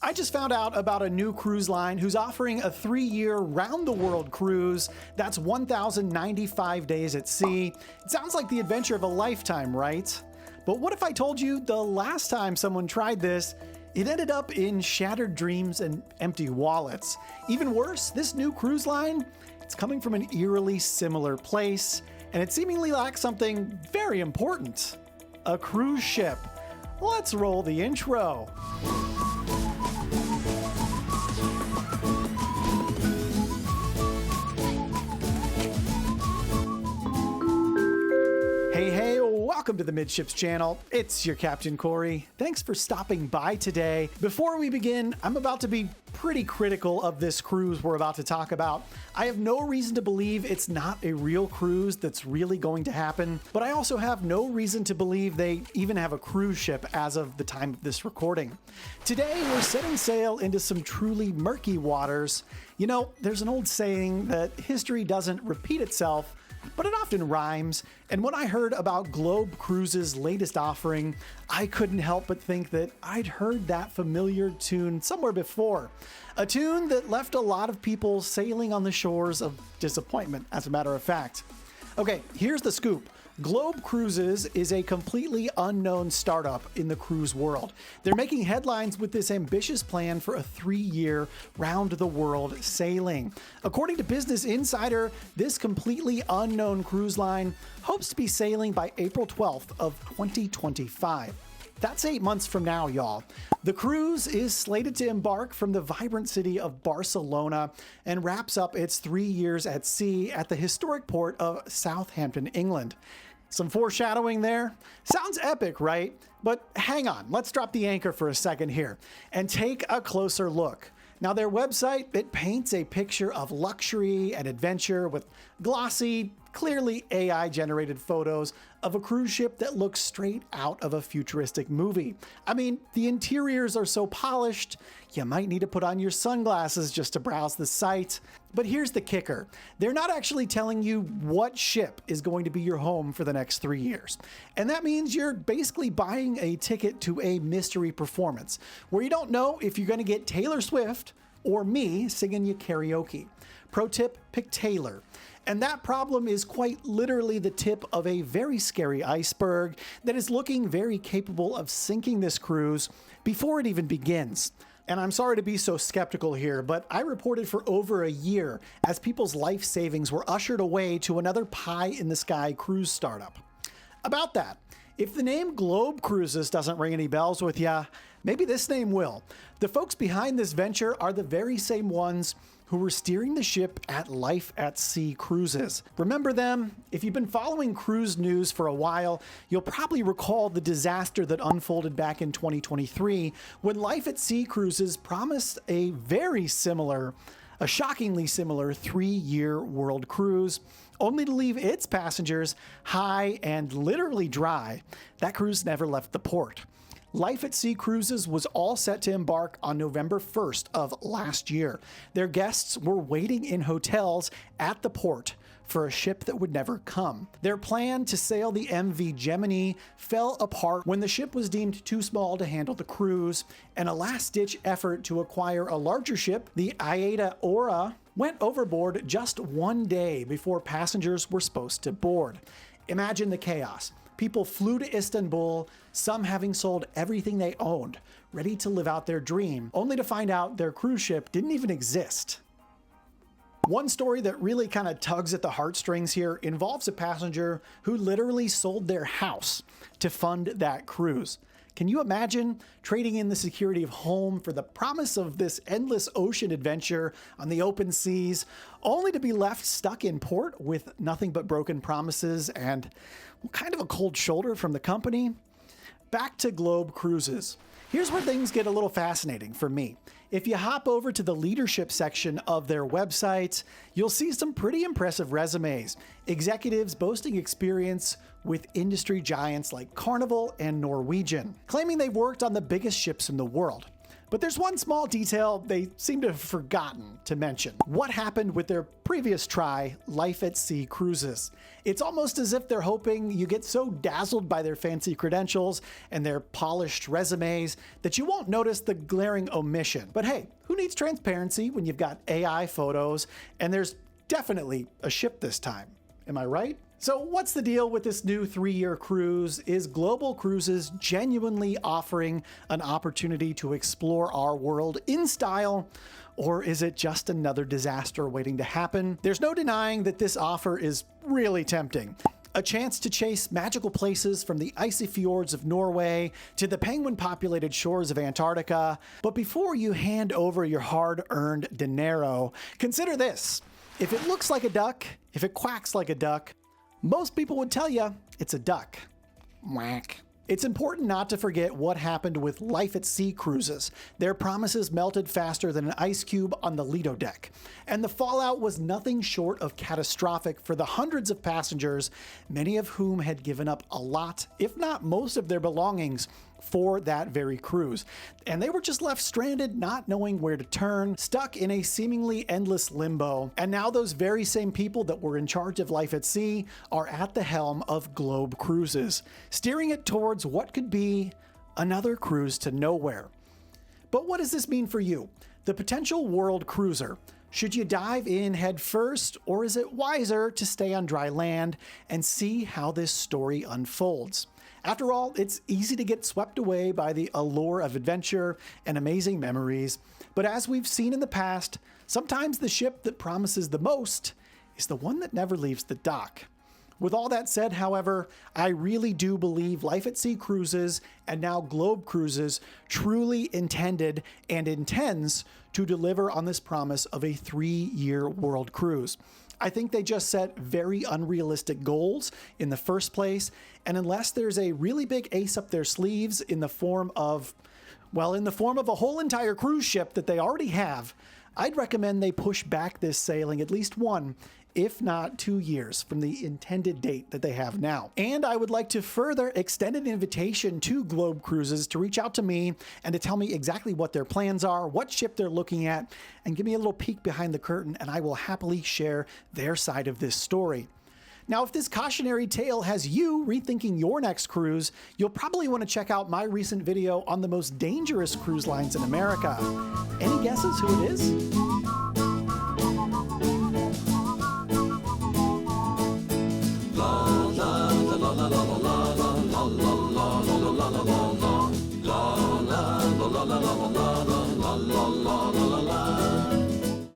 I just found out about a new cruise line who's offering a 3-year round-the-world cruise that's 1,095 days at sea. It sounds like the adventure of a lifetime, right? But what if I told you the last time someone tried this, it ended up in shattered dreams and empty wallets? Even worse, this new cruise line, it's coming from an eerily similar place, and it seemingly lacks something very important: a cruise ship. Let's roll the intro. Hey, welcome to the Midships channel. It's your Captain Corey. Thanks for stopping by today. Before we begin, I'm about to be pretty critical of this cruise we're about to talk about. I have no reason to believe it's not a real cruise that's really going to happen, but I also have no reason to believe they even have a cruise ship as of the time of this recording. Today, we're setting sail into some truly murky waters. You know, there's an old saying that history doesn't repeat itself, but it often rhymes, and when I heard about Globe Cruises' latest offering, I couldn't help but think that I'd heard that familiar tune somewhere before. A tune that left a lot of people sailing on the shores of disappointment, as a matter of fact. Okay, here's the scoop. Globe Cruises is a completely unknown startup in the cruise world. They're making headlines with this ambitious plan for a 3-year round-the-world sailing. According to Business Insider, this completely unknown cruise line hopes to be sailing by April 12th of 2025. That's 8 months from now, y'all. The cruise is slated to embark from the vibrant city of Barcelona and wraps up its 3 years at sea at the historic port of Southampton, England. Some foreshadowing there? Sounds epic, right? But hang on, let's drop the anchor for a second here and take a closer look. Now, their website, it paints a picture of luxury and adventure with glossy, clearly AI-generated photos of a cruise ship that looks straight out of a futuristic movie. I mean, the interiors are so polished, you might need to put on your sunglasses just to browse the site. But here's the kicker. They're not actually telling you what ship is going to be your home for the next 3 years. And that means you're basically buying a ticket to a mystery performance, where you don't know if you're going to get Taylor Swift or me singing you karaoke. Pro tip, pick Taylor. And that problem is quite literally the tip of a very scary iceberg that is looking very capable of sinking this cruise before it even begins. And I'm sorry to be so skeptical here, but I reported for over a year as people's life savings were ushered away to another pie-in-the-sky cruise startup. About that, if the name Globe Cruises doesn't ring any bells with ya, maybe this name will. The folks behind this venture are the very same ones who were steering the ship at Life at Sea Cruises. Remember them? If you've been following cruise news for a while, you'll probably recall the disaster that unfolded back in 2023 when Life at Sea Cruises promised a shockingly similar 3-year world cruise, only to leave its passengers high and literally dry. That cruise never left the port. Life at Sea Cruises was all set to embark on November 1st of last year. Their guests were waiting in hotels at the port for a ship that would never come. Their plan to sail the MV Gemini fell apart when the ship was deemed too small to handle the cruise, and a last-ditch effort to acquire a larger ship, the Aida Aura, went overboard just 1 day before passengers were supposed to board. Imagine the chaos. People flew to Istanbul, some having sold everything they owned, ready to live out their dream, only to find out their cruise ship didn't even exist. One story that really kind of tugs at the heartstrings here involves a passenger who literally sold their house to fund that cruise. Can you imagine trading in the security of home for the promise of this endless ocean adventure on the open seas, only to be left stuck in port with nothing but broken promises and kind of a cold shoulder from the company? Back to Globe Cruises. Here's where things get a little fascinating for me. If you hop over to the leadership section of their website, you'll see some pretty impressive resumes. Executives boasting experience with industry giants like Carnival and Norwegian, claiming they've worked on the biggest ships in the world. But there's one small detail they seem to have forgotten to mention. What happened with their previous try, Life at Sea cruises? It's almost as if they're hoping you get so dazzled by their fancy credentials and their polished resumes that you won't notice the glaring omission. But hey, who needs transparency when you've got AI photos and there's definitely a ship this time? Am I right? So what's the deal with this new 3-year cruise? Is Global Cruises genuinely offering an opportunity to explore our world in style? Or is it just another disaster waiting to happen? There's no denying that this offer is really tempting. A chance to chase magical places from the icy fjords of Norway to the penguin-populated shores of Antarctica. But before you hand over your hard-earned dinero, consider this. If it looks like a duck, if it quacks like a duck, most people would tell you it's a duck. Whack. It's important not to forget what happened with Life at Sea cruises. Their promises melted faster than an ice cube on the Lido deck. And the fallout was nothing short of catastrophic for the hundreds of passengers, many of whom had given up a lot, if not most of their belongings, for that very cruise. And they were just left stranded, not knowing where to turn, stuck in a seemingly endless limbo. And now those very same people that were in charge of Life at Sea are at the helm of Globe Cruises, steering it towards what could be another cruise to nowhere. But what does this mean for you, the potential world cruiser? Should you dive in head first, or is it wiser to stay on dry land and see how this story unfolds? After all, it's easy to get swept away by the allure of adventure and amazing memories. But as we've seen in the past, sometimes the ship that promises the most is the one that never leaves the dock. With all that said, however, I really do believe Life at Sea Cruises and now Globe Cruises truly intended and intends to deliver on this promise of a 3-year world cruise. I think they just set very unrealistic goals in the first place, and unless there's a really big ace up their sleeves in the form of a whole entire cruise ship that they already have, I'd recommend they push back this sailing at least 1, if not 2 years from the intended date that they have now. And I would like to further extend an invitation to Globe Cruises to reach out to me and to tell me exactly what their plans are, what ship they're looking at, and give me a little peek behind the curtain, and I will happily share their side of this story. Now, if this cautionary tale has you rethinking your next cruise, you'll probably want to check out my recent video on the most dangerous cruise lines in America. Any guesses who it is?